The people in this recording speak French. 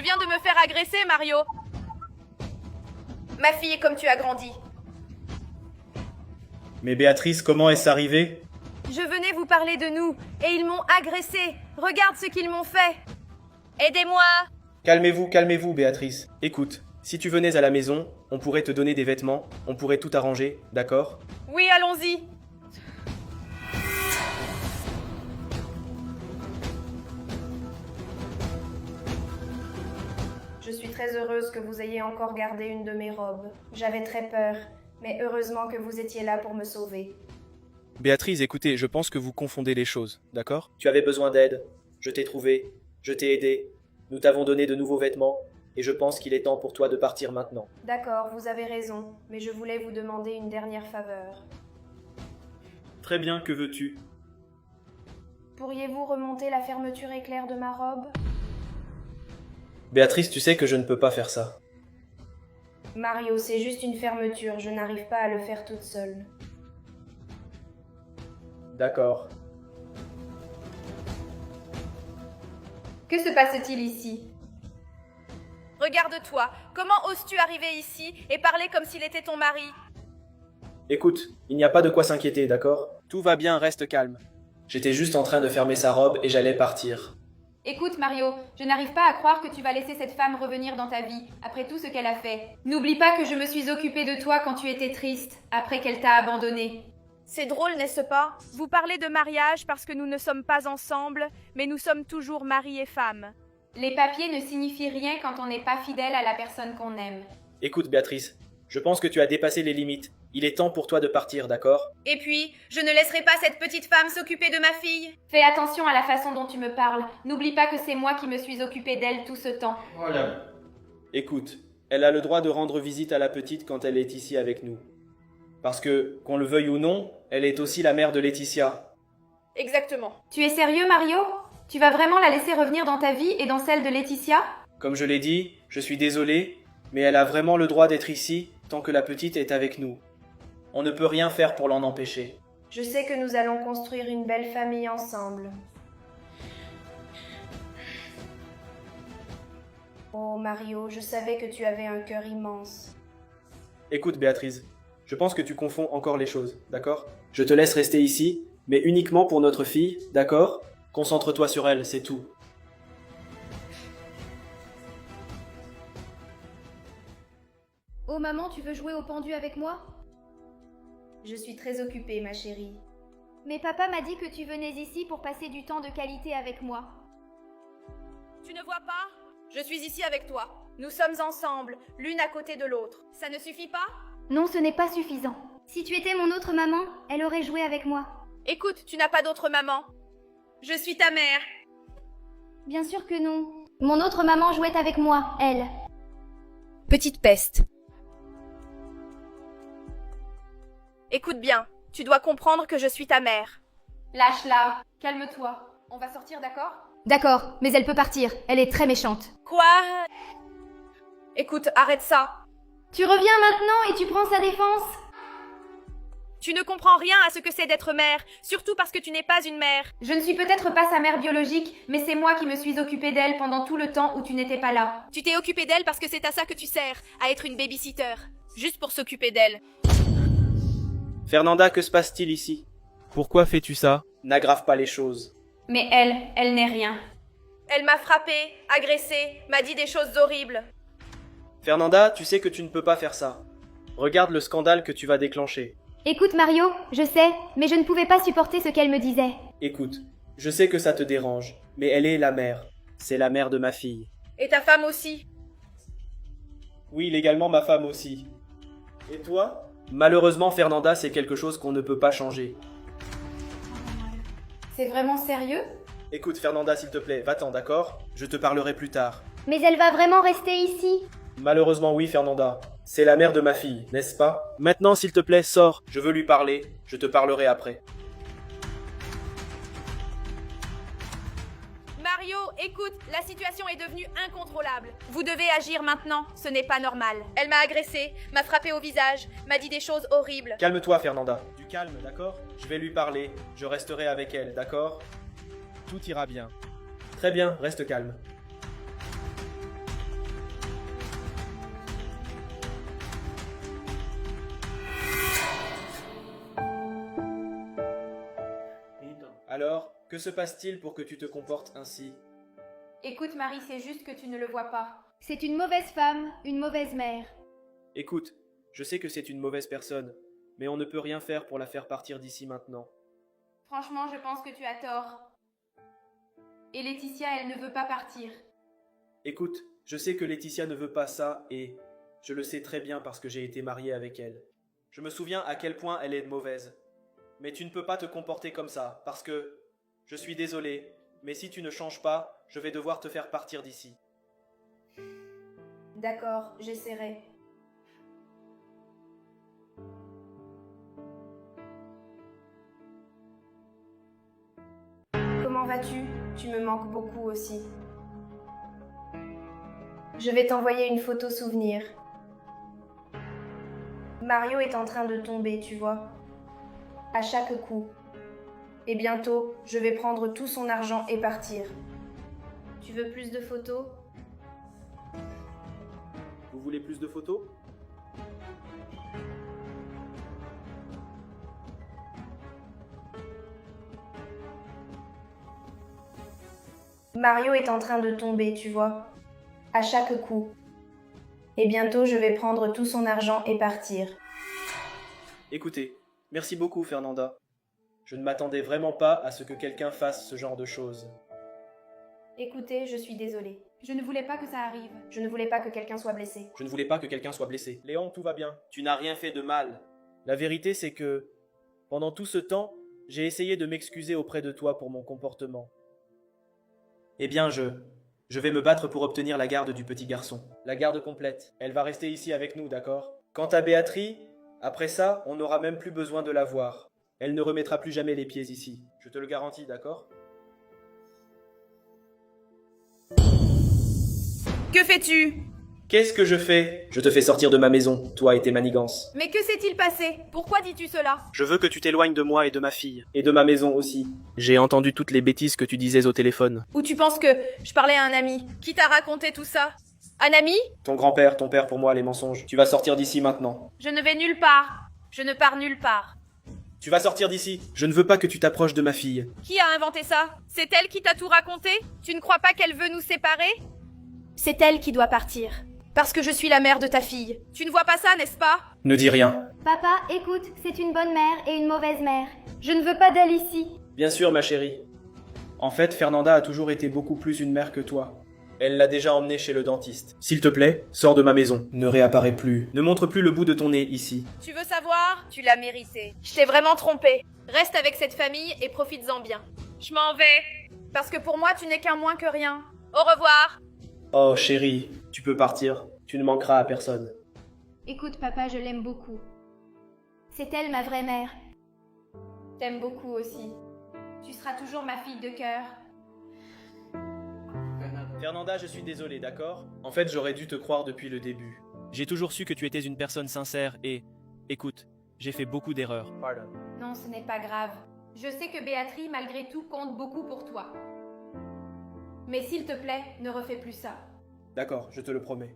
viens de me faire agresser, Mario. Ma fille, comme tu as grandi. Mais Béatrice, comment est-ce arrivé? Je venais vous parler de nous, et ils m'ont agressé. Regarde ce qu'ils m'ont fait. Aidez-moi. Calmez-vous, Béatrice. Écoute, si tu venais à la maison, on pourrait te donner des vêtements, on pourrait tout arranger, d'accord? Oui, allons-y. Je suis très heureuse que vous ayez encore gardé une de mes robes. J'avais très peur, mais heureusement que vous étiez là pour me sauver. Béatrice, écoutez, je pense que vous confondez les choses, d'accord? Tu avais besoin d'aide, je t'ai trouvé, je t'ai aidé, nous t'avons donné de nouveaux vêtements, et je pense qu'il est temps pour toi de partir maintenant. D'accord, vous avez raison, mais je voulais vous demander une dernière faveur. Très bien, que veux-tu? Pourriez-vous remonter la fermeture éclair de ma robe? Béatrice, tu sais que je ne peux pas faire ça. Mario, c'est juste une fermeture, je n'arrive pas à le faire toute seule. D'accord. Que se passe-t-il ici? Regarde-toi, comment oses-tu arriver ici et parler comme s'il était ton mari? Écoute, il n'y a pas de quoi s'inquiéter, d'accord? Tout va bien, reste calme. J'étais juste en train de fermer sa robe et j'allais partir. Écoute Mario, je n'arrive pas à croire que tu vas laisser cette femme revenir dans ta vie, après tout ce qu'elle a fait. N'oublie pas que je me suis occupée de toi quand tu étais triste, après qu'elle t'a abandonné. C'est drôle, n'est-ce pas? Vous parlez de mariage parce que nous ne sommes pas ensemble, mais nous sommes toujours mari et femme. Les papiers ne signifient rien quand on n'est pas fidèle à la personne qu'on aime. Écoute, Béatrice, je pense que tu as dépassé les limites. Il est temps pour toi de partir, d'accord? Et puis, je ne laisserai pas cette petite femme s'occuper de ma fille. Fais attention à la façon dont tu me parles. N'oublie pas que c'est moi qui me suis occupée d'elle tout ce temps. Voilà. Écoute, elle a le droit de rendre visite à la petite quand elle est ici avec nous. Parce que, qu'on le veuille ou non, elle est aussi la mère de Laetitia. Exactement. Tu es sérieux, Mario? Tu vas vraiment la laisser revenir dans ta vie et dans celle de Laetitia? Comme je l'ai dit, je suis désolé, mais elle a vraiment le droit d'être ici tant que la petite est avec nous. On ne peut rien faire pour l'en empêcher. Je sais que nous allons construire une belle famille ensemble. Oh Mario, je savais que tu avais un cœur immense. Écoute, Béatrice, je pense que tu confonds encore les choses, d'accord? Je te laisse rester ici, mais uniquement pour notre fille, d'accord? Concentre-toi sur elle, c'est tout. Oh maman, tu veux jouer au pendu avec moi? Je suis très occupée, ma chérie. Mais papa m'a dit que tu venais ici pour passer du temps de qualité avec moi. Tu ne vois pas? Je suis ici avec toi. Nous sommes ensemble, l'une à côté de l'autre. Ça ne suffit pas? Non, ce n'est pas suffisant. Si tu étais mon autre maman, elle aurait joué avec moi. Écoute, tu n'as pas d'autre maman. Je suis ta mère. Bien sûr que non. Mon autre maman jouait avec moi, elle. Petite peste. Écoute bien, tu dois comprendre que je suis ta mère. Lâche-la, calme-toi. On va sortir, d'accord? D'accord, mais elle peut partir. Elle est très méchante. Quoi? Écoute, arrête ça. Tu reviens maintenant et tu prends sa défense? Tu ne comprends rien à ce que c'est d'être mère, surtout parce que tu n'es pas une mère. Je ne suis peut-être pas sa mère biologique, mais c'est moi qui me suis occupée d'elle pendant tout le temps où tu n'étais pas là. Tu t'es occupée d'elle parce que c'est à ça que tu sers, à être une babysitter. Juste pour s'occuper d'elle. Fernanda, que se passe-t-il ici? Pourquoi fais-tu ça? N'aggrave pas les choses. Mais elle n'est rien. Elle m'a frappée, agressée, m'a dit des choses horribles. Fernanda, tu sais que tu ne peux pas faire ça. Regarde le scandale que tu vas déclencher. Écoute Mario, je sais, mais je ne pouvais pas supporter ce qu'elle me disait. Écoute, je sais que ça te dérange, mais elle est la mère. C'est la mère de ma fille. Et ta femme aussi. Oui, légalement ma femme aussi. Et toi? Malheureusement, Fernanda, c'est quelque chose qu'on ne peut pas changer. C'est vraiment sérieux? Écoute, Fernanda, s'il te plaît, va-t'en, d'accord? Je te parlerai plus tard. Mais elle va vraiment rester ici? Malheureusement, oui, Fernanda. C'est la mère de ma fille, n'est-ce pas? Maintenant, s'il te plaît, sors. Je veux lui parler. Je te parlerai après. Mario, écoute, la situation est devenue incontrôlable. Vous devez agir maintenant, ce n'est pas normal. Elle m'a agressée, m'a frappé au visage, m'a dit des choses horribles. Calme-toi, Fernanda. Du calme, d'accord? Je vais lui parler. Je resterai avec elle, d'accord? Tout ira bien. Très bien, reste calme. Alors, que se passe-t-il pour que tu te comportes ainsi? Écoute, Marie, c'est juste que tu ne le vois pas. C'est une mauvaise femme, une mauvaise mère. Écoute, je sais que c'est une mauvaise personne, mais on ne peut rien faire pour la faire partir d'ici maintenant. Franchement, je pense que tu as tort. Et Laetitia, elle ne veut pas partir. Écoute, je sais que Laetitia ne veut pas ça et je le sais très bien parce que j'ai été marié avec elle. Je me souviens à quel point elle est mauvaise. Mais tu ne peux pas te comporter comme ça parce que je suis désolé, mais si tu ne changes pas, je vais devoir te faire partir d'ici. D'accord, j'essaierai. Comment vas-tu? Tu me manques beaucoup aussi. Je vais t'envoyer une photo souvenir. Mario est en train de tomber, tu vois. À chaque coup. Et bientôt, je vais prendre tout son argent et partir. Tu veux plus de photos? Vous voulez plus de photos? Mario est en train de tomber, tu vois. À chaque coup. Et bientôt, je vais prendre tout son argent et partir. Écoutez, merci beaucoup Fernanda. Je ne m'attendais vraiment pas à ce que quelqu'un fasse ce genre de choses. Écoutez, je suis désolée. Je ne voulais pas que ça arrive. Je ne voulais pas que quelqu'un soit blessé. Je ne voulais pas que quelqu'un soit blessé. Léon, tout va bien. Tu n'as rien fait de mal. La vérité, c'est que, pendant tout ce temps, j'ai essayé de m'excuser auprès de toi pour mon comportement. Eh bien, je vais me battre pour obtenir la garde du petit garçon. La garde complète. Elle va rester ici avec nous, d'accord? Quant à Béatrice, après ça, on n'aura même plus besoin de la voir. Elle ne remettra plus jamais les pieds ici. Je te le garantis, d'accord? Que fais-tu? Qu'est-ce que je fais? Je te fais sortir de ma maison, toi et tes manigances. Mais que s'est-il passé? Pourquoi dis-tu cela? Je veux que tu t'éloignes de moi et de ma fille. Et de ma maison aussi. J'ai entendu toutes les bêtises que tu disais au téléphone. Ou tu penses que je parlais à un ami? Qui t'a raconté tout ça? Un ami? Ton grand-père, ton père pour moi, les mensonges. Tu vas sortir d'ici maintenant. Je ne vais nulle part. Je ne pars nulle part. Tu vas sortir d'ici. Je ne veux pas que tu t'approches de ma fille. Qui a inventé ça? C'est elle qui t'a tout raconté? Tu ne crois pas qu'elle veut nous séparer? C'est elle qui doit partir. Parce que je suis la mère de ta fille. Tu ne vois pas ça, n'est-ce pas? Ne dis rien. Papa, écoute, c'est une bonne mère et une mauvaise mère. Je ne veux pas d'elle ici. Bien sûr, ma chérie. En fait, Fernanda a toujours été beaucoup plus une mère que toi. Elle l'a déjà emmenée chez le dentiste. S'il te plaît, sors de ma maison. Ne réapparais plus. Ne montre plus le bout de ton nez ici. Tu veux savoir? Tu l'as mérité. Je t'ai vraiment trompé. Reste avec cette famille et profites-en bien. Je m'en vais. Parce que pour moi, tu n'es qu'un moins que rien. Au revoir. Oh, chérie, tu peux partir. Tu ne manqueras à personne. Écoute, papa, je l'aime beaucoup. C'est elle ma vraie mère. T'aimes beaucoup aussi. Tu seras toujours ma fille de cœur. Fernanda, je suis désolé, d'accord? En fait, j'aurais dû te croire depuis le début. J'ai toujours su que tu étais une personne sincère et... Écoute, j'ai fait beaucoup d'erreurs. Pardon. Non, ce n'est pas grave. Je sais que Béatrice, malgré tout, compte beaucoup pour toi. Mais s'il te plaît, ne refais plus ça. D'accord, je te le promets.